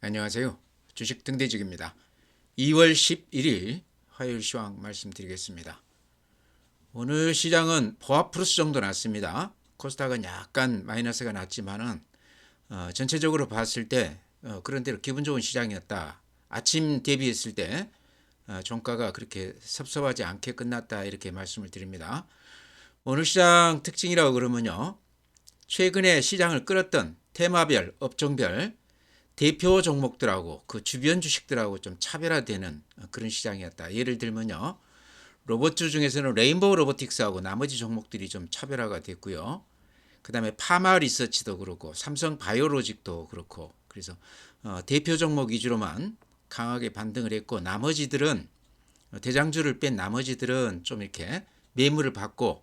안녕하세요. 주식 등대직입니다. 2월 11일 화요일 시황 말씀드리겠습니다. 오늘 시장은 보합 플러스 정도 났습니다. 코스닥은 약간 마이너스가 났지만은 전체적으로 봤을 때 그런대로 기분 좋은 시장이었다. 아침 대비했을 때 종가가 그렇게 섭섭하지 않게 끝났다 이렇게 말씀을 드립니다. 오늘 시장 특징이라고 그러면요. 최근에 시장을 끌었던 테마별, 업종별 대표 종목들하고 그 주변 주식들하고 좀 차별화되는 그런 시장이었다. 예를 들면요. 로봇주 중에서는 레인보우 로보틱스하고 나머지 종목들이 좀 차별화가 됐고요. 그 다음에 파마 리서치도 그렇고 삼성 바이오로직도 그렇고 그래서 대표 종목 위주로만 강하게 반등을 했고 나머지들은 대장주를 뺀 나머지들은 좀 이렇게 매물을 받고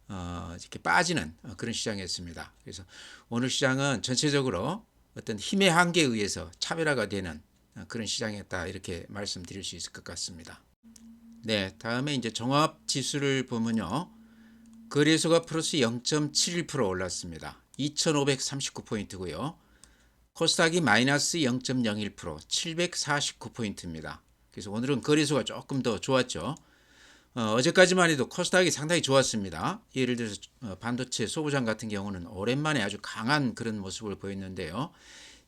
이렇게 빠지는 그런 시장이었습니다. 그래서 오늘 시장은 전체적으로 어떤 힘의 한계에 의해서 차별화가 되는 그런 시장이었다 이렇게 말씀드릴 수 있을 것 같습니다. 네, 다음에 이제 종합 지수를 보면요. 거래소가 플러스 0.71% 올랐습니다. 2539포인트고요. 코스닥이 마이너스 0.01% 749포인트입니다. 그래서 오늘은 거래소가 조금 더 좋았죠. 어제까지만 해도 코스닥이 상당히 좋았습니다. 예를 들어서 반도체 소부장 같은 경우는 오랜만에 아주 강한 그런 모습을 보였는데요.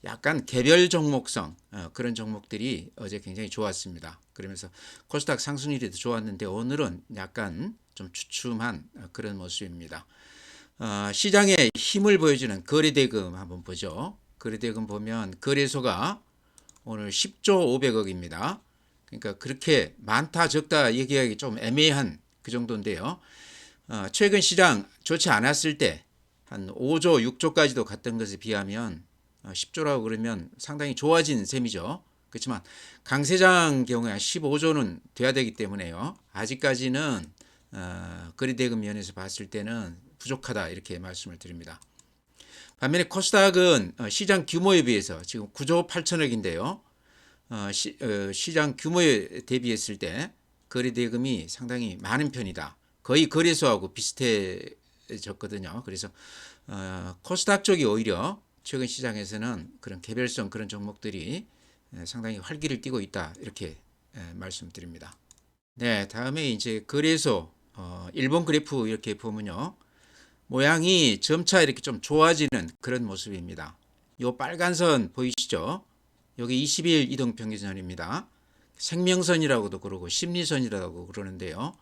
약간 개별 종목성 그런 종목들이 어제 굉장히 좋았습니다. 그러면서 코스닥 상승률이 더 좋았는데 오늘은 약간 좀 주춤한 그런 모습입니다. 시장의 힘을 보여주는 거래대금 한번 보죠. 거래대금 보면 거래소가 오늘 10조 500억입니다. 그러니까 그렇게 많다 적다 얘기하기 좀 애매한 그 정도인데요. 최근 시장 좋지 않았을 때 한 5조 6조까지도 갔던 것에 비하면 10조라고 그러면 상당히 좋아진 셈이죠. 그렇지만 강세장 경우에 한 15조는 돼야 되기 때문에요. 아직까지는 거래대금 면에서 봤을 때는 부족하다 이렇게 말씀을 드립니다. 반면에 코스닥은 시장 규모에 비해서 지금 9조 8천억인데요. 시장 규모에 대비했을 때 거래대금이 상당히 많은 편이다. 거의 거래소하고 비슷해졌거든요. 그래서 코스닥 쪽이 오히려 최근 시장에서는 그런 개별성 그런 종목들이 상당히 활기를 띠고 있다 이렇게 말씀드립니다. 네, 다음에 이제 거래소 일본 그래프 이렇게 보면요. 모양이 점차 이렇게 좀 좋아지는 그런 모습입니다. 요 빨간 선 보이시죠? 여기 20일 이동평균선입니다. 생명선이라고도 그러고 심리선이라고 그러는데요.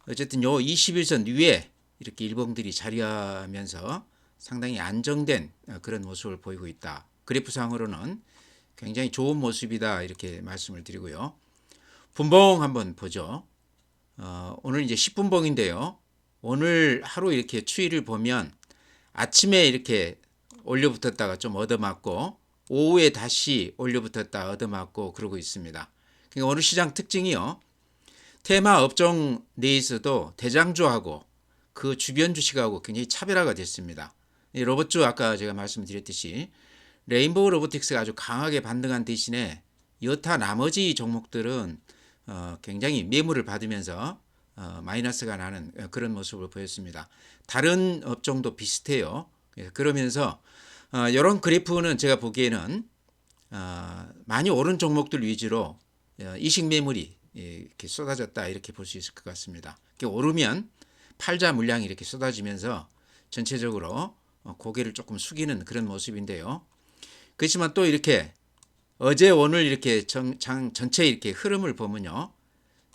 어쨌든 요 21선 위에 이렇게 일봉들이 자리하면서 상당히 안정된 그런 모습을 보이고 있다. 그래프상으로는 굉장히 좋은 모습이다 이렇게 말씀을 드리고요. 분봉 한번 보죠. 오늘 이제 10분봉인데요. 오늘 하루 이렇게 추이를 보면 아침에 이렇게 올려붙었다가 좀 얻어맞고 오후에 다시 올려붙었다 얻어맞고 그러고 있습니다. 그러니까 오늘 시장 특징이요. 테마 업종 내에서도 대장주하고 그 주변 주식하고 굉장히 차별화가 됐습니다. 로봇주 아까 제가 말씀드렸듯이 레인보우 로보틱스가 아주 강하게 반등한 대신에 여타 나머지 종목들은 굉장히 매물을 받으면서 마이너스가 나는 그런 모습을 보였습니다. 다른 업종도 비슷해요. 그러면서 이런 그래프는 제가 보기에는 많이 오른 종목들 위주로 이식 매물이 이렇게 쏟아졌다 이렇게 볼 수 있을 것 같습니다. 오르면 팔자 물량이 이렇게 쏟아지면서 전체적으로 고개를 조금 숙이는 그런 모습인데요. 그렇지만 또 이렇게 어제 오늘 이렇게 장 전체 이렇게 흐름을 보면요.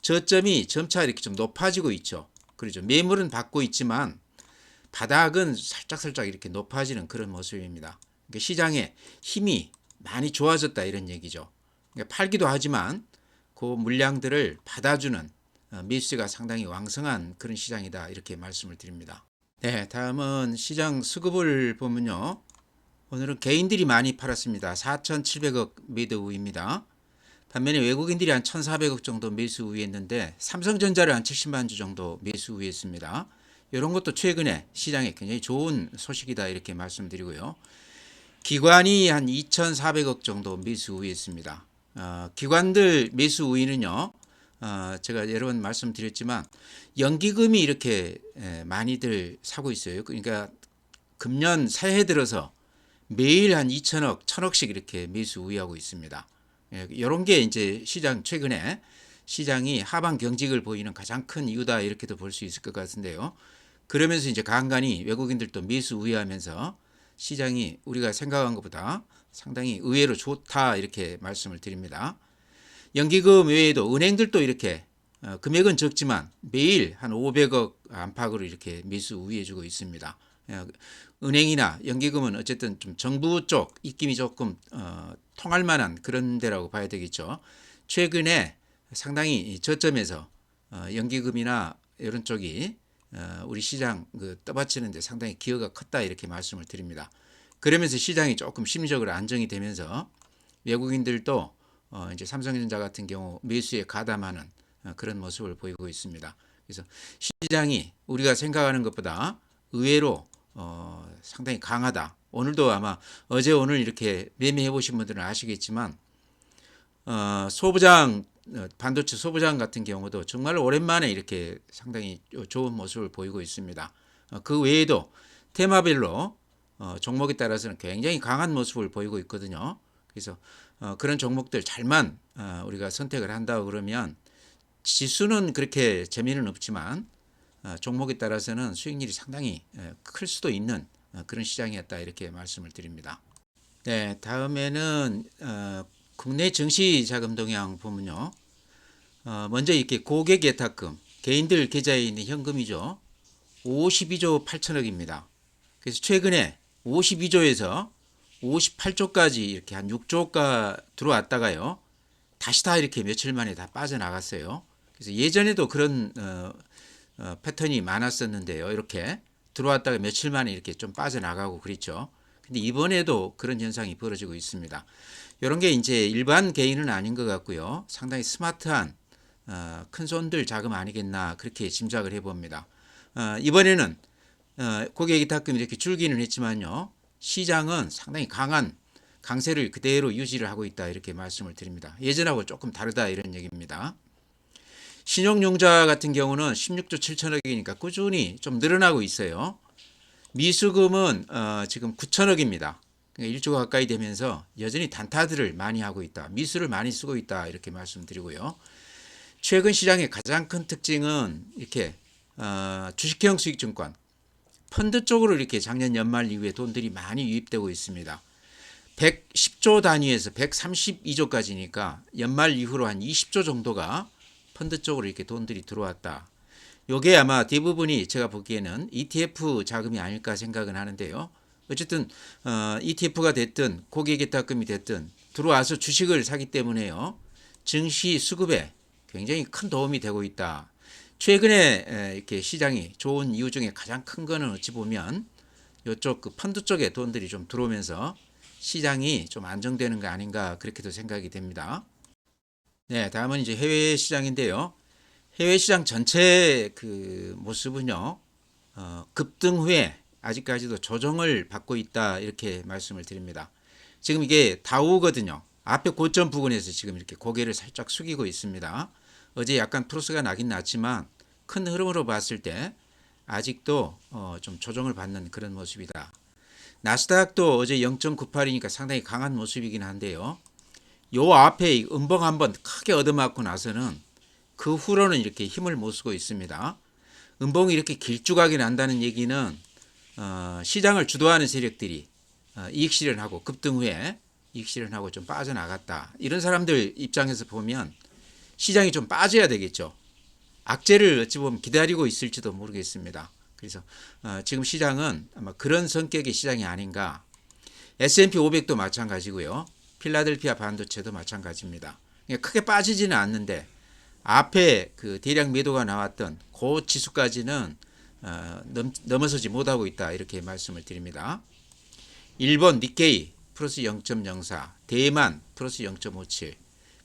저점이 점차 이렇게 좀 높아지고 있죠. 그렇죠. 매물은 받고 있지만 바닥은 살짝살짝 이렇게 높아지는 그런 모습입니다. 그러니까 시장의 힘이 많이 좋아졌다 이런 얘기죠. 그러니까 팔기도 하지만 그 물량들을 받아주는 매수가 상당히 왕성한 그런 시장이다 이렇게 말씀을 드립니다. 네, 다음은 시장 수급을 보면요. 오늘은 개인들이 많이 팔았습니다. 4,700억 매도 우입니다. 반면에 외국인들이 한 1,400억 정도 매수 우위했는데 삼성전자를 한 70만 주 정도 매수 우위했습니다. 이런 것도 최근에 시장에 굉장히 좋은 소식이다 이렇게 말씀드리고요. 기관이 한 2,400억 정도 매수 우위했습니다. 기관들 매수 우위는요. 제가 여러 번 말씀드렸지만 연기금이 이렇게 많이들 사고 있어요. 그러니까 금년 새해 들어서 매일 한 2천억, 1천억씩 이렇게 매수 우위하고 있습니다. 이런 게 이제 시장 최근에 시장이 하방 경직을 보이는 가장 큰 이유다 이렇게도 볼 수 있을 것 같은데요. 그러면서 이제 간간히 외국인들도 매수 우위하면서 시장이 우리가 생각한 것보다 상당히 의외로 좋다 이렇게 말씀을 드립니다. 연기금 외에도 은행들도 이렇게 금액은 적지만 매일 한 500억 안팎으로 이렇게 매수 우위해주고 있습니다. 은행이나 연기금은 어쨌든 좀 정부 쪽 입김이 조금 통할 만한 그런 데라고 봐야 되겠죠. 최근에 상당히 저점에서 연기금이나 이런 쪽이 우리 시장 떠받치는데 상당히 기여가 컸다 이렇게 말씀을 드립니다. 그러면서 시장이 조금 심리적으로 안정이 되면서 외국인들도 이제 삼성전자 같은 경우 매수에 가담하는 그런 모습을 보이고 있습니다. 그래서 시장이 우리가 생각하는 것보다 의외로 상당히 강하다. 오늘도 아마 어제 오늘 이렇게 매매해 보신 분들은 아시겠지만 소부장 반도체 소부장 같은 경우도 정말 오랜만에 이렇게 상당히 좋은 모습을 보이고 있습니다. 그 외에도 테마별로 종목에 따라서는 굉장히 강한 모습을 보이고 있거든요. 그래서 그런 종목들 잘만 우리가 선택을 한다 그러면 지수는 그렇게 재미는 없지만 종목에 따라서는 수익률이 상당히 클 수도 있는 그런 시장이었다 이렇게 말씀을 드립니다. 네, 다음에는 국내 증시 자금 동향 보면요. 먼저 이렇게 고객 예탁금, 개인들 계좌에 있는 현금이죠. 52조 8천억입니다. 그래서 최근에 52조에서 58조까지 이렇게 한 6조가 들어왔다가요. 다시 다 이렇게 며칠 만에 다 빠져나갔어요. 그래서 예전에도 그런 패턴이 많았었는데요. 이렇게 들어왔다가 며칠 만에 이렇게 좀 빠져나가고 그랬죠. 근데 이번에도 그런 현상이 벌어지고 있습니다. 이런 게 이제 일반 개인은 아닌 것 같고요. 상당히 스마트한 큰 손들 자금 아니겠나 그렇게 짐작을 해봅니다. 이번에는 고객 예탁금이 이렇게 줄기는 했지만요. 시장은 상당히 강한 강세를 그대로 유지를 하고 있다 이렇게 말씀을 드립니다. 예전하고 조금 다르다 이런 얘기입니다. 신용융자 같은 경우는 16조 7천억이니까 꾸준히 좀 늘어나고 있어요. 미수금은 지금 9천억입니다. 그러니까 1조 가까이 되면서 여전히 단타들을 많이 하고 있다. 미수를 많이 쓰고 있다 이렇게 말씀드리고요. 최근 시장의 가장 큰 특징은 이렇게 주식형 수익증권 펀드 쪽으로 이렇게 작년 연말 이후에 돈들이 많이 유입되고 있습니다. 110조 단위에서 132조까지니까 연말 이후로 한 20조 정도가 펀드 쪽으로 이렇게 돈들이 들어왔다. 요게 아마 대부분이 제가 보기에는 ETF 자금이 아닐까 생각은 하는데요. 어쨌든 ETF가 됐든 고객 예탁금이 됐든 들어와서 주식을 사기 때문에요. 증시 수급에 굉장히 큰 도움이 되고 있다. 최근에 이렇게 시장이 좋은 이유 중에 가장 큰 거는 어찌 보면 이쪽 그 펀드 쪽에 돈들이 좀 들어오면서 시장이 좀 안정되는 거 아닌가 그렇게도 생각이 됩니다. 네, 다음은 이제 해외 시장인데요. 해외 시장 전체 그 모습은요. 급등 후에 아직까지도 조정을 받고 있다 이렇게 말씀을 드립니다. 지금 이게 다우거든요. 앞에 고점 부근에서 지금 이렇게 고개를 살짝 숙이고 있습니다. 어제 약간 플러스가 나긴 났지만 큰 흐름으로 봤을 때 아직도 좀 조정을 받는 그런 모습이다. 나스닥도 어제 0.98이니까 상당히 강한 모습이긴 한데요. 요 앞에 음봉 한번 크게 얻어맞고 나서는 그 후로는 이렇게 힘을 못 쓰고 있습니다. 음봉이 이렇게 길쭉하게 난다는 얘기는 시장을 주도하는 세력들이 이익 실현하고 급등 후에 이익 실현하고 좀 빠져나갔다. 이런 사람들 입장에서 보면 시장이 좀 빠져야 되겠죠. 악재를 어찌 보면 기다리고 있을지도 모르겠습니다. 그래서 지금 시장은 아마 그런 성격의 시장이 아닌가. S&P 500도 마찬가지고요. 필라델피아 반도체도 마찬가지입니다. 크게 빠지지는 않는데 앞에 그 대량 매도가 나왔던 그 지수까지는 넘어서지 못하고 있다 이렇게 말씀을 드립니다. 일본 니케이 플러스 0.04, 대만 플러스 0.57,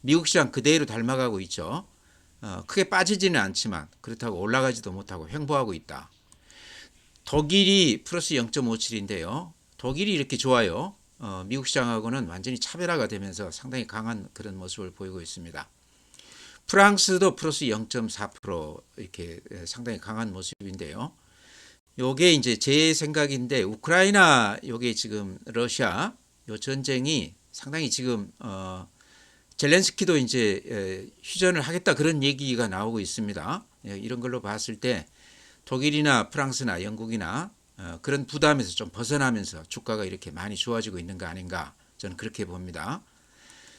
미국 시장 그대로 닮아가고 있죠. 크게 빠지지는 않지만 그렇다고 올라가지도 못하고 횡보하고 있다. 독일이 플러스 0.57인데요. 독일이 이렇게 좋아요. 미국 시장하고는 완전히 차별화가 되면서 상당히 강한 그런 모습을 보이고 있습니다. 프랑스도 플러스 0.4% 이렇게 상당히 강한 모습인데요. 요게 이제 제 생각인데 우크라이나 요게 지금 러시아 요 전쟁이 상당히 지금 젤렌스키도 이제 휴전을 하겠다 그런 얘기가 나오고 있습니다. 이런 걸로 봤을 때 독일이나 프랑스나 영국이나 그런 부담에서 좀 벗어나면서 주가가 이렇게 많이 좋아지고 있는 거 아닌가 저는 그렇게 봅니다.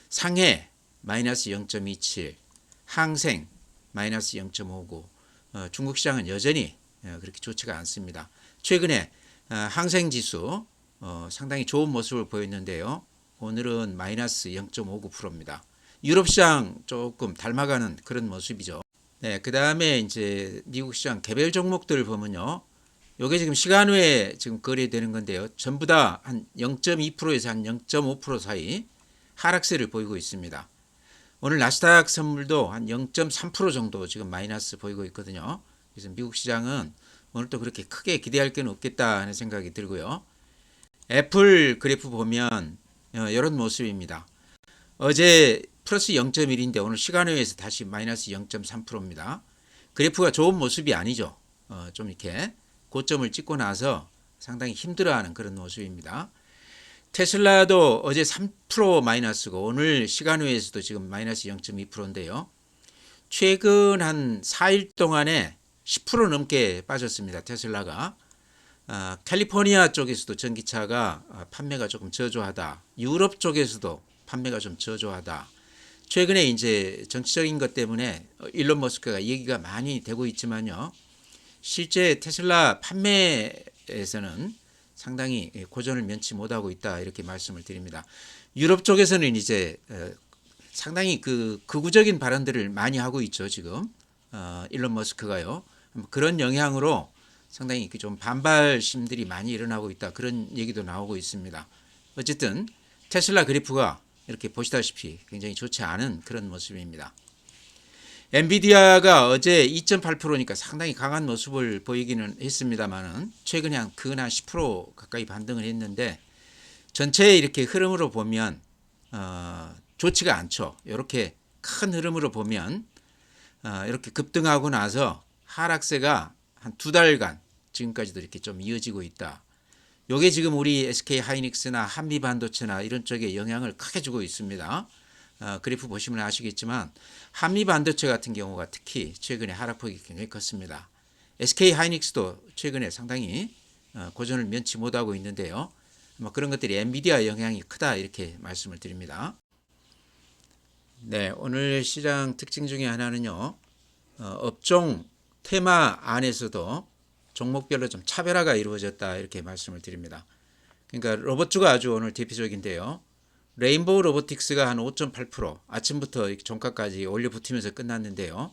상해 마이너스 0.27, 항생 마이너스 0.59, 중국 시장은 여전히 그렇게 좋지가 않습니다. 최근에 항생 지수 상당히 좋은 모습을 보였는데요. 오늘은 마이너스 0.59%입니다. 유럽 시장 조금 닮아가는 그런 모습이죠. 네, 그 다음에 이제 미국 시장 개별 종목들 보면요. 요게 지금 시간 외에 지금 거래되는 건데요. 전부 다 한 0.2%에서 한 0.5% 사이 하락세를 보이고 있습니다. 오늘 나스닥 선물도 한 0.3% 정도 지금 마이너스 보이고 있거든요. 그래서 미국 시장은 오늘 또 그렇게 크게 기대할 건 없겠다 하는 생각이 들고요. 애플 그래프 보면 이런 모습입니다. 어제 플러스 0.1인데 오늘 시간외에서 다시 마이너스 0.3%입니다. 그래프가 좋은 모습이 아니죠. 좀 이렇게 고점을 찍고 나서 상당히 힘들어하는 그런 모습입니다. 테슬라도 어제 3% 마이너스고 오늘 시간외에서도 지금 마이너스 0.2%인데요. 최근 한 4일 동안에 10% 넘게 빠졌습니다. 테슬라가. 캘리포니아 쪽에서도 전기차가 판매가 조금 저조하다. 유럽 쪽에서도 판매가 좀 저조하다. 최근에 이제 정치적인 것 때문에 일론 머스크가 얘기가 많이 되고 있지만요. 실제 테슬라 판매에서는 상당히 고전을 면치 못하고 있다 이렇게 말씀을 드립니다. 유럽 쪽에서는 이제 상당히 그 극우적인 발언들을 많이 하고 있죠. 지금 일론 머스크가요. 그런 영향으로 상당히 좀 반발심들이 많이 일어나고 있다 그런 얘기도 나오고 있습니다. 어쨌든 테슬라 그래프가 이렇게 보시다시피 굉장히 좋지 않은 그런 모습입니다. 엔비디아가 어제 2.8%니까 상당히 강한 모습을 보이기는 했습니다만은 최근에 한 10% 가까이 반등을 했는데 전체 이렇게 흐름으로 보면 좋지가 않죠. 이렇게 큰 흐름으로 보면 이렇게 급등하고 나서 하락세가 한 2달간 지금까지도 이렇게 좀 이어지고 있다. 요게 지금 우리 SK 하이닉스나 한미 반도체나 이런 쪽에 영향을 크게 주고 있습니다. 그래프 보시면 아시겠지만 한미 반도체 같은 경우가 특히 최근에 하락폭이 굉장히 컸습니다. SK 하이닉스도 최근에 상당히 고전을 면치 못하고 있는데요. 그런 것들이 엔비디아 영향이 크다 이렇게 말씀을 드립니다. 네, 오늘 시장 특징 중에 하나는요. 업종 테마 안에서도 종목별로 좀 차별화가 이루어졌다 이렇게 말씀을 드립니다. 그러니까 로봇주가 아주 오늘 대표적인데요. 레인보우 로보틱스가 한 5.8% 아침부터 종가까지 올려 붙으면서 끝났는데요.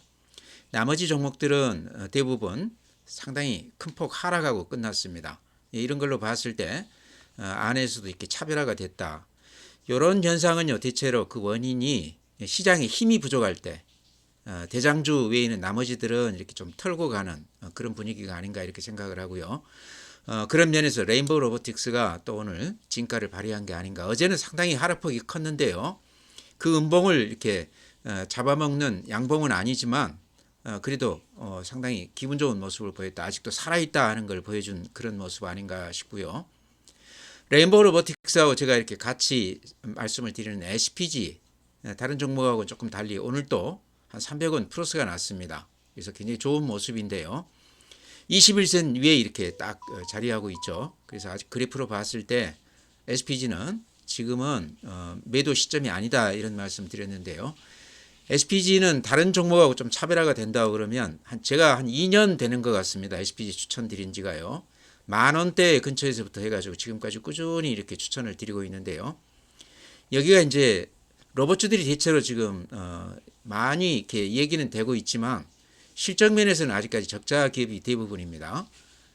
나머지 종목들은 대부분 상당히 큰 폭 하락하고 끝났습니다. 이런 걸로 봤을 때 안에서도 이렇게 차별화가 됐다. 이런 현상은요 대체로 그 원인이 시장에 힘이 부족할 때 대장주 외에는 나머지들은 이렇게 좀 털고 가는 그런 분위기가 아닌가 이렇게 생각을 하고요. 그런 면에서 레인보우 로보틱스가 또 오늘 진가를 발휘한 게 아닌가. 어제는 상당히 하락폭이 컸는데요. 그 음봉을 이렇게 잡아먹는 양봉은 아니지만 그래도 상당히 기분 좋은 모습을 보였다. 아직도 살아있다 하는 걸 보여준 그런 모습 아닌가 싶고요. 레인보우 로보틱스하고 제가 이렇게 같이 말씀을 드리는 SPG 다른 종목하고 조금 달리 오늘도 한 300원 플러스가 났습니다. 그래서 굉장히 좋은 모습인데요. 21선 위에 이렇게 딱 자리하고 있죠. 그래서 아직 그래프로 봤을 때 SPG는 지금은 매도 시점이 아니다 이런 말씀 드렸는데요. SPG는 다른 종목하고 좀 차별화가 된다고 그러면 제가 한 2년 되는 것 같습니다. SPG 추천드린 지가요. 10,000원대 근처에서부터 해가지고 지금까지 꾸준히 이렇게 추천을 드리고 있는데요. 여기가 이제 로봇주들이 대체로 지금 많이 이렇게 얘기는 되고 있지만 실적 면에서는 아직까지 적자 기업이 대부분입니다.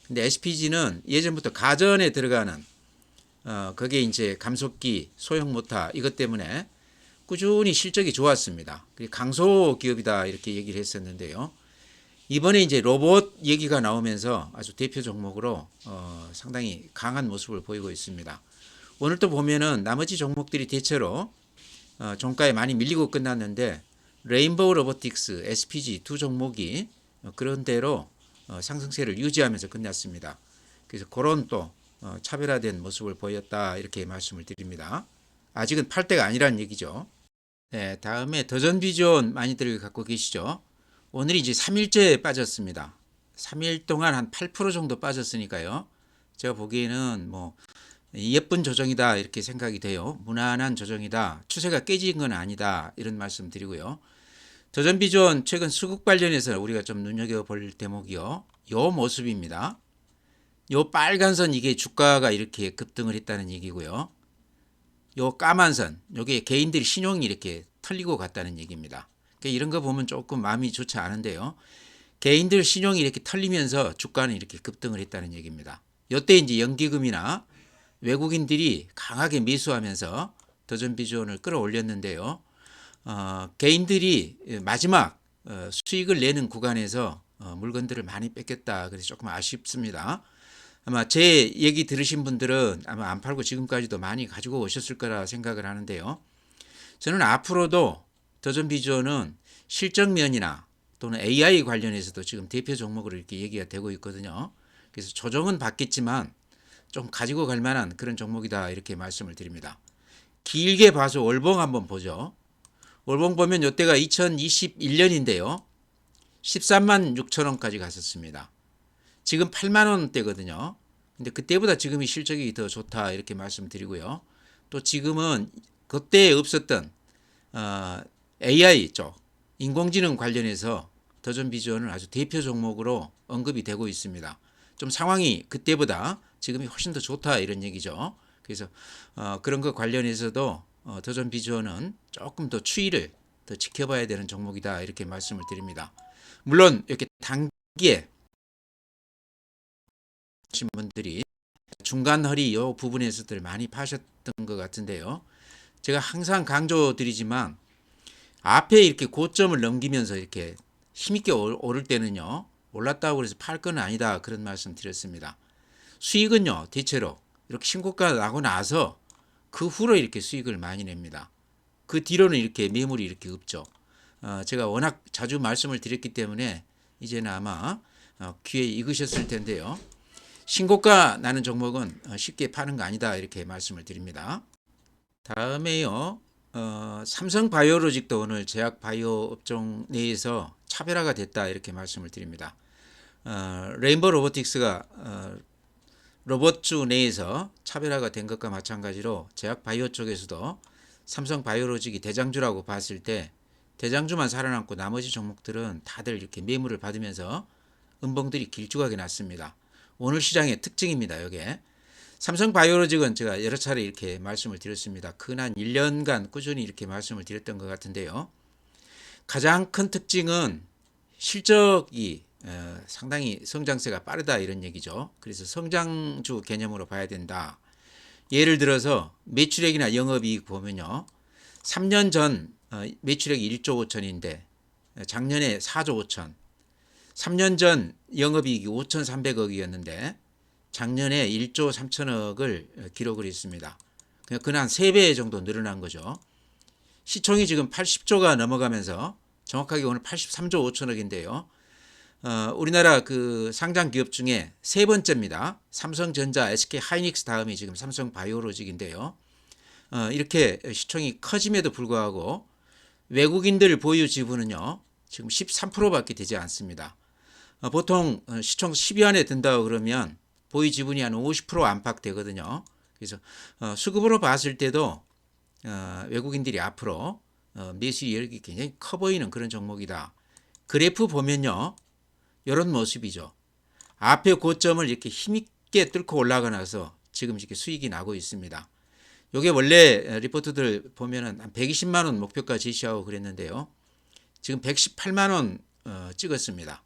근데 SPG는 예전부터 가전에 들어가는 거기에 이제 감속기, 소형 모터 이것 때문에 꾸준히 실적이 좋았습니다. 강소 기업이다 이렇게 얘기를 했었는데요. 이번에 이제 로봇 얘기가 나오면서 아주 대표 종목으로 상당히 강한 모습을 보이고 있습니다. 오늘 또 보면은 나머지 종목들이 대체로 종가에 많이 밀리고 끝났는데 레인보우 로보틱스, SPG 두 종목이 그런 대로 상승세를 유지하면서 끝났습니다. 그래서 그런 또 차별화된 모습을 보였다 이렇게 말씀을 드립니다. 아직은 팔 때가 아니라는 얘기죠. 네, 다음에 더전비전 많이들 갖고 계시죠. 오늘이 이제 3일째 빠졌습니다. 3일 동안 한 8% 정도 빠졌으니까요. 제가 보기에는 뭐 예쁜 조정이다 이렇게 생각이 돼요. 무난한 조정이다. 추세가 깨진 건 아니다. 이런 말씀 드리고요. 더전비전 최근 수급 관련해서 우리가 좀 눈여겨볼 대목이요. 요 모습입니다. 요 빨간 선 이게 주가가 이렇게 급등을 했다는 얘기고요. 요 까만 선 요게 개인들이 신용이 이렇게 털리고 갔다는 얘기입니다. 그러니까 이런 거 보면 조금 마음이 좋지 않은데요. 개인들 신용이 이렇게 털리면서 주가는 이렇게 급등을 했다는 얘기입니다. 요때 이제 연기금이나 외국인들이 강하게 매수하면서 더전비전을 끌어올렸는데요. 개인들이 마지막 수익을 내는 구간에서 물건들을 많이 뺏겼다. 그래서 조금 아쉽습니다. 아마 제 얘기 들으신 분들은 아마 안 팔고 지금까지도 많이 가지고 오셨을 거라 생각을 하는데요. 저는 앞으로도 더전비전은 실적면이나 또는 AI 관련해서도 지금 대표 종목으로 이렇게 얘기가 되고 있거든요. 그래서 조정은 받겠지만 좀 가지고 갈 만한 그런 종목이다 이렇게 말씀을 드립니다. 길게 봐서 월봉 한번 보죠. 월봉 보면 이때가 2021년인데요. 13만 6천 원까지 갔었습니다. 지금 8만 원대거든요. 근데 그때보다 지금이 실적이 더 좋다 이렇게 말씀드리고요. 또 지금은 그때 없었던 AI 쪽 인공지능 관련해서 더전비전은 아주 대표 종목으로 언급이 되고 있습니다. 좀 상황이 그때보다 지금이 훨씬 더 좋다 이런 얘기죠. 그래서 그런 것 관련해서도 더전비전은 조금 더 추이를 더 지켜봐야 되는 종목이다 이렇게 말씀을 드립니다. 물론 이렇게 단기에 하신 분들이 중간 허리 이 부분에서들 많이 파셨던 것 같은데요. 제가 항상 강조드리지만 앞에 이렇게 고점을 넘기면서 이렇게 힘있게 오를 때는요. 올랐다고 해서 팔 건 아니다 그런 말씀 드렸습니다. 수익은요. 대체로 이렇게 신고가 나고 나서 그 후로 이렇게 수익을 많이 냅니다. 그 뒤로는 이렇게 매물이 이렇게 없죠. 제가 워낙 자주 말씀을 드렸기 때문에 이제는 아마 귀에 익으셨을 텐데요. 신고가 나는 종목은 쉽게 파는 거 아니다 이렇게 말씀을 드립니다. 다음에요. 삼성바이오로직도 오늘 제약바이오 업종 내에서 차별화가 됐다 이렇게 말씀을 드립니다. 레인보우 로보틱스가 로봇주 내에서 차별화가 된 것과 마찬가지로 제약바이오 쪽에서도 삼성바이오로직이 대장주라고 봤을 때 대장주만 살아남고 나머지 종목들은 다들 이렇게 매물을 받으면서 음봉들이 길쭉하게 났습니다. 오늘 시장의 특징입니다. 이게 삼성바이오로직은 제가 여러 차례 이렇게 말씀을 드렸습니다. 한 1년간 꾸준히 이렇게 말씀을 드렸던 것 같은데요. 가장 큰 특징은 실적이 상당히 성장세가 빠르다 이런 얘기죠. 그래서 성장주 개념으로 봐야 된다. 예를 들어서 매출액이나 영업이익 보면요. 3년 전 매출액이 1조 5천인데 작년에 4조 5천. 3년 전 영업이익이 5,300억이었는데 작년에 1조 3천억을 기록을 했습니다. 그냥 한 3배 정도 늘어난 거죠. 시총이 지금 80조가 넘어가면서 정확하게 오늘 83조 5천억인데요. 우리나라 그 상장 기업 중에 세 번째입니다. 삼성전자, SK하이닉스 다음이 지금 삼성바이오로직인데요. 이렇게 시총이 커짐에도 불구하고 외국인들 보유 지분은요. 지금 13%밖에 되지 않습니다. 보통 시총 10위 안에 든다고 그러면 보유 지분이 한 50% 안팎 되거든요. 그래서 수급으로 봤을 때도 외국인들이 앞으로 매수 여력이 굉장히 커 보이는 그런 종목이다. 그래프 보면요. 이런 모습이죠. 앞에 고점을 이렇게 힘있게 뚫고 올라가 나서 지금 이렇게 수익이 나고 있습니다. 이게 원래 리포트들 보면은 한 120만 원 목표가 제시하고 그랬는데요. 지금 118만 원 찍었습니다.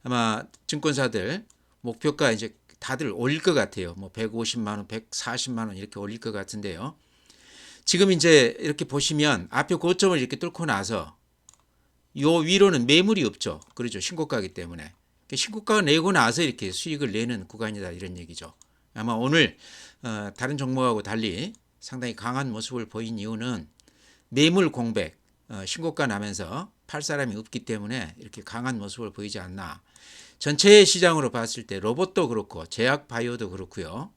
아마 증권사들 목표가 이제 다들 올릴 것 같아요. 뭐 150만 원, 140만 원 이렇게 올릴 것 같은데요. 지금 이제 이렇게 보시면 앞에 고점을 이렇게 뚫고 나서 요 위로는 매물이 없죠. 그렇죠. 신고가이기 때문에. 신고가 내고 나서 이렇게 수익을 내는 구간이다 이런 얘기죠. 아마 오늘 다른 종목하고 달리 상당히 강한 모습을 보인 이유는 매물 공백, 신고가 나면서 팔 사람이 없기 때문에 이렇게 강한 모습을 보이지 않나. 전체 시장으로 봤을 때 로봇도 그렇고 제약 바이오도 그렇고요.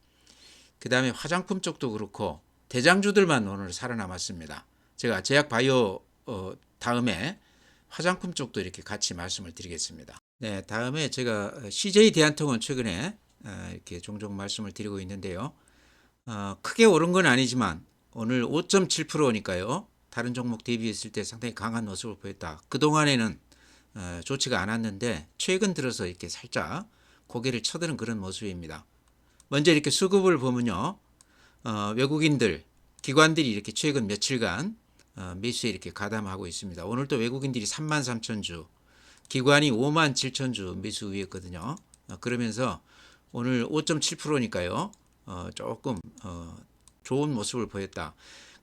그 다음에 화장품 쪽도 그렇고 대장주들만 오늘 살아남았습니다. 제가 제약 바이오 다음에 화장품 쪽도 이렇게 같이 말씀을 드리겠습니다. 네, 다음에 제가 CJ 대한통운 최근에 이렇게 종종 말씀을 드리고 있는데요. 크게 오른 건 아니지만 오늘 5.7%니까요. 다른 종목 대비했을 때 상당히 강한 모습을 보였다. 그동안에는 좋지가 않았는데 최근 들어서 이렇게 살짝 고개를 쳐드는 그런 모습입니다. 먼저 이렇게 수급을 보면요. 외국인들, 기관들이 이렇게 최근 며칠간 매수에 이렇게 가담하고 있습니다. 오늘도 외국인들이 33,000주, 기관이 57,000주 매수 위였거든요. 그러면서 오늘 5.7%니까요. 조금 좋은 모습을 보였다.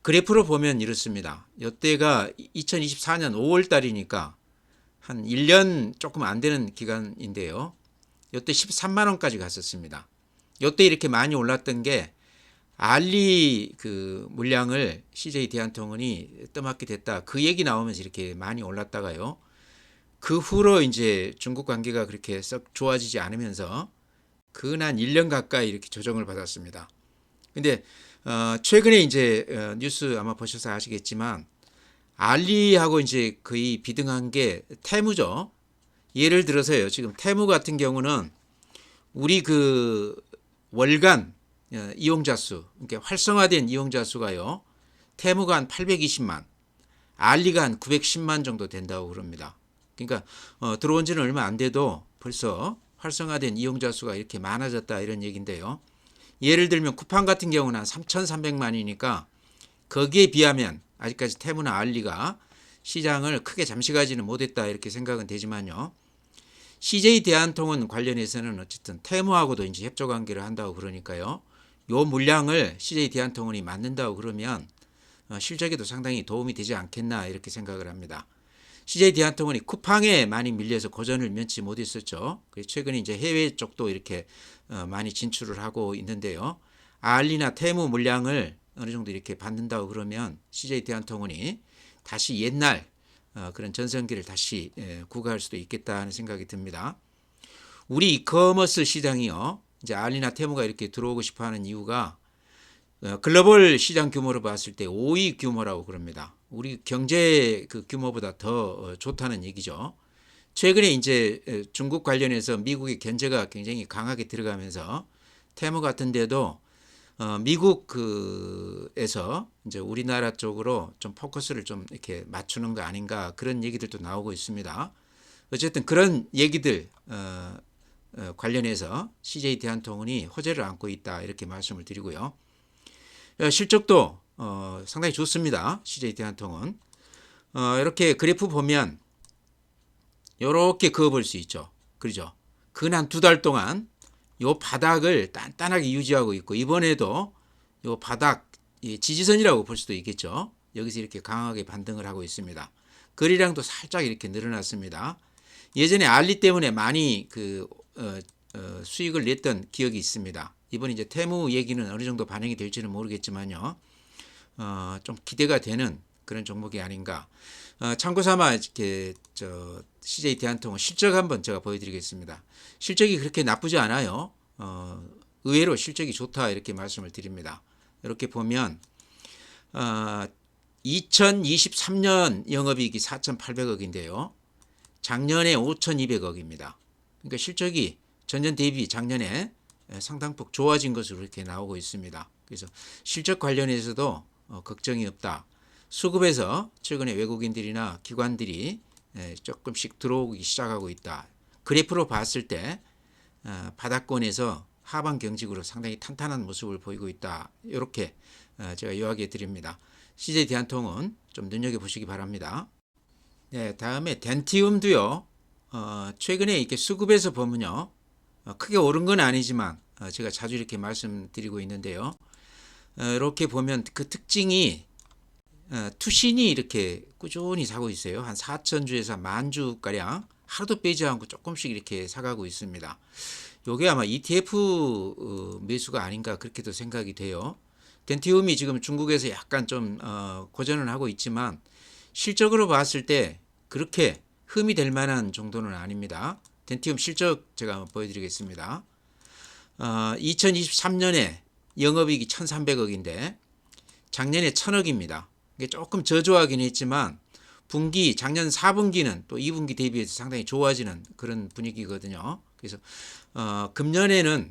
그래프로 보면 이렇습니다. 이때가 2024년 5월 달이니까 한 1년 조금 안 되는 기간인데요. 이때 13만 원까지 갔었습니다. 이때 이렇게 많이 올랐던 게 알리 그 물량을 CJ 대한통운이 떠맡게 됐다. 그 얘기 나오면서 이렇게 많이 올랐다가요. 그 후로 이제 중국 관계가 그렇게 썩 좋아지지 않으면서 근 한 1년 가까이 이렇게 조정을 받았습니다. 근데 최근에 이제 뉴스 아마 보셔서 아시겠지만 알리하고 이제 거의 비등한 게 테무죠. 예를 들어서요. 지금 테무 같은 경우는 우리 그 월간 이용자 수, 그러니까 활성화된 이용자 수가요. 테무가 한 820만, 알리가 한 910만 정도 된다고 그럽니다. 그러니까 들어온 지는 얼마 안 돼도 벌써 활성화된 이용자 수가 이렇게 많아졌다 이런 얘기인데요. 예를 들면 쿠팡 같은 경우는 한 3,300만이니까 거기에 비하면 아직까지 테무나 알리가 시장을 크게 잠식하지는 못했다 이렇게 생각은 되지만요. CJ 대한통운 관련해서는 어쨌든 테무하고도 이제 협조 관계를 한다고 그러니까요. 요 물량을 CJ 대한통운이 맞는다고 그러면 실적에도 상당히 도움이 되지 않겠나 이렇게 생각을 합니다. CJ 대한통운이 쿠팡에 많이 밀려서 고전을 면치 못했었죠. 최근에 이제 해외 쪽도 이렇게 많이 진출을 하고 있는데요. 알리나 테무 물량을 어느 정도 이렇게 받는다고 그러면 CJ 대한통운이 다시 옛날 그런 전성기를 다시 구가할 수도 있겠다 하는 생각이 듭니다. 우리 이커머스 시장이요. 이제 알리나 테무가 이렇게 들어오고 싶어 하는 이유가 글로벌 시장 규모로 봤을 때 5위 규모라고 그럽니다. 우리 경제 그 규모보다 더 좋다는 얘기죠. 최근에 이제 중국 관련해서 미국의 견제가 굉장히 강하게 들어가면서 테무 같은 데도 미국 그에서 이제 우리나라 쪽으로 좀 포커스를 좀 이렇게 맞추는 거 아닌가 그런 얘기들도 나오고 있습니다. 어쨌든 그런 얘기들 관련해서 CJ 대한통운이 호재를 안고 있다 이렇게 말씀을 드리고요. 실적도 상당히 좋습니다. CJ 대한통운. 이렇게 그래프 보면 이렇게 그어볼 수 있죠. 그렇죠? 근 한 2달 동안 요 바닥을 단단하게 유지하고 있고 이번에도 요 바닥 지지선이라고 볼 수도 있겠죠. 여기서 이렇게 강하게 반등을 하고 있습니다. 거래량도 살짝 이렇게 늘어났습니다. 예전에 알리 때문에 많이 수익을 냈던 기억이 있습니다. 이번 이제 테무 얘기는 어느 정도 반영이 될지는 모르겠지만요. 좀 기대가 되는 그런 종목이 아닌가. 참고 삼아 이렇게 CJ 대한통운 실적 한번 제가 보여드리겠습니다. 실적이 그렇게 나쁘지 않아요. 의외로 실적이 좋다 이렇게 말씀을 드립니다. 이렇게 보면 2023년 영업이익이 4,800억인데요. 작년에 5,200억입니다. 그러니까 실적이 전년 대비 작년에 상당폭 좋아진 것으로 이렇게 나오고 있습니다. 그래서 실적 관련해서도 걱정이 없다. 수급에서 최근에 외국인들이나 기관들이 조금씩 들어오기 시작하고 있다. 그래프로 봤을 때 바닥권에서 하방 경직으로 상당히 탄탄한 모습을 보이고 있다. 이렇게 제가 요약해 드립니다. CJ 대한통운 좀 눈여겨보시기 바랍니다. 네, 다음에 덴티움도요. 최근에 이렇게 수급에서 보면요. 크게 오른 건 아니지만 제가 자주 이렇게 말씀드리고 있는데요. 이렇게 보면 그 특징이 투신이 이렇게 꾸준히 사고 있어요. 한 4,000주에서 10,000주가량 하루도 빼지 않고 조금씩 이렇게 사가고 있습니다. 요게 아마 ETF 매수가 아닌가 그렇게도 생각이 돼요. 덴티움이 지금 중국에서 약간 좀 고전을 하고 있지만 실적으로 봤을 때 그렇게 흠이 될 만한 정도는 아닙니다. 덴티움 실적 제가 한번 보여드리겠습니다. 2023년에 영업이익이 1,300억인데 작년에 1,000억입니다. 이게 조금 저조하긴 했지만 분기 작년 4분기는 또 2분기 대비해서 상당히 좋아지는 그런 분위기거든요. 그래서 금년에는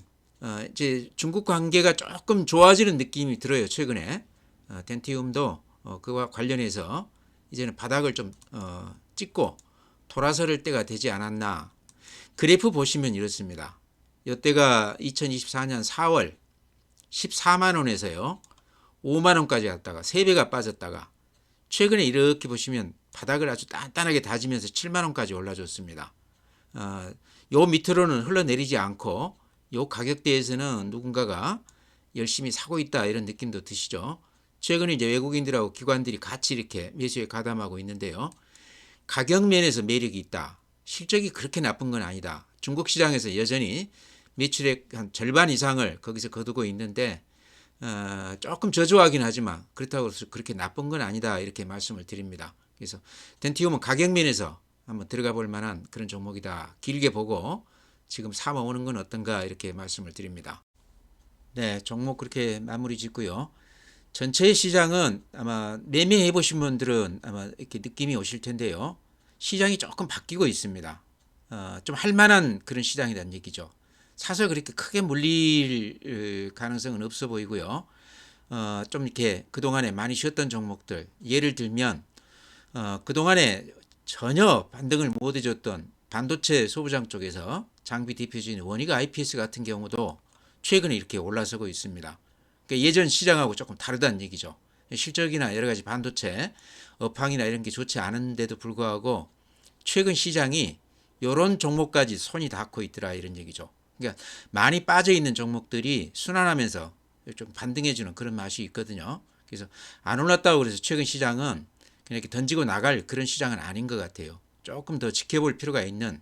이제 중국 관계가 조금 좋아지는 느낌이 들어요. 최근에 덴티움도 그와 관련해서 이제는 바닥을 좀 찍고 돌아설 때가 되지 않았나. 그래프 보시면 이렇습니다. 이때가 2024년 4월 14만 원에서요 5만 원까지 갔다가 3배가 빠졌다가 최근에 이렇게 보시면 바닥을 아주 단단하게 다지면서 7만 원까지 올라줬습니다. 요 밑으로는 흘러내리지 않고 요 가격대에서는 누군가가 열심히 사고 있다 이런 느낌도 드시죠. 최근에 이제 외국인들하고 기관들이 같이 이렇게 매수에 가담하고 있는데요. 가격 면에서 매력이 있다. 실적이 그렇게 나쁜 건 아니다. 중국 시장에서 여전히 매출액 한 절반 이상을 거기서 거두고 있는데 조금 저조하긴 하지만 그렇다고 해서 그렇게 나쁜 건 아니다 이렇게 말씀을 드립니다. 그래서 덴티움은 가격 면에서 한번 들어가 볼 만한 그런 종목이다. 길게 보고 지금 사모으는 건 어떤가 이렇게 말씀을 드립니다. 네, 종목 그렇게 마무리 짓고요. 전체 시장은 아마 매매해 보신 분들은 아마 이렇게 느낌이 오실 텐데요. 시장이 조금 바뀌고 있습니다. 좀 할만한 그런 시장이라는 얘기죠. 사서 그렇게 크게 물릴 가능성은 없어 보이고요. 좀 이렇게 그동안에 많이 쉬었던 종목들, 예를 들면 그동안에 전혀 반등을 못 해줬던 반도체 소부장 쪽에서 장비 대표주인 원익 IPS 같은 경우도 최근에 이렇게 올라서고 있습니다. 그러니까 예전 시장하고 조금 다르다는 얘기죠. 실적이나 여러 가지 반도체 업황이나 이런 게 좋지 않은데도 불구하고 최근 시장이 이런 종목까지 손이 닿고 있더라 이런 얘기죠. 그러니까 많이 빠져 있는 종목들이 순환하면서 좀 반등해주는 그런 맛이 있거든요. 그래서 안 올랐다고 그래서 최근 시장은 그냥 이렇게 던지고 나갈 그런 시장은 아닌 것 같아요. 조금 더 지켜볼 필요가 있는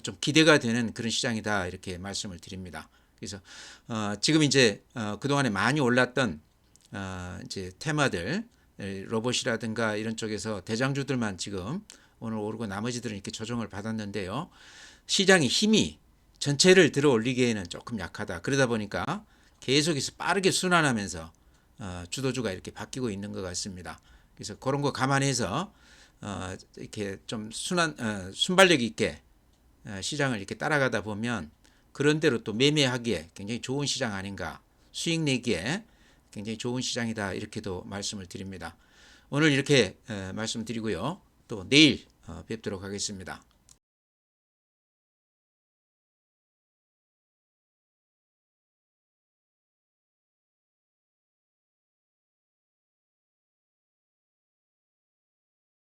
좀 기대가 되는 그런 시장이다 이렇게 말씀을 드립니다. 그래서 지금 이제 그동안에 많이 올랐던 이제 테마들 로봇이라든가 이런 쪽에서 대장주들만 지금 오늘 오르고 나머지들은 이렇게 조정을 받았는데요. 시장의 힘이 전체를 들어 올리기에는 조금 약하다. 그러다 보니까 계속해서 빠르게 순환하면서 주도주가 이렇게 바뀌고 있는 것 같습니다. 그래서 그런 거 감안해서 이렇게 좀 순발력 있게 시장을 이렇게 따라가다 보면 그런 대로 또 매매하기에 굉장히 좋은 시장 아닌가, 수익 내기에 굉장히 좋은 시장이다 이렇게도 말씀을 드립니다. 오늘 이렇게 말씀드리고요. 또 내일 뵙도록 하겠습니다.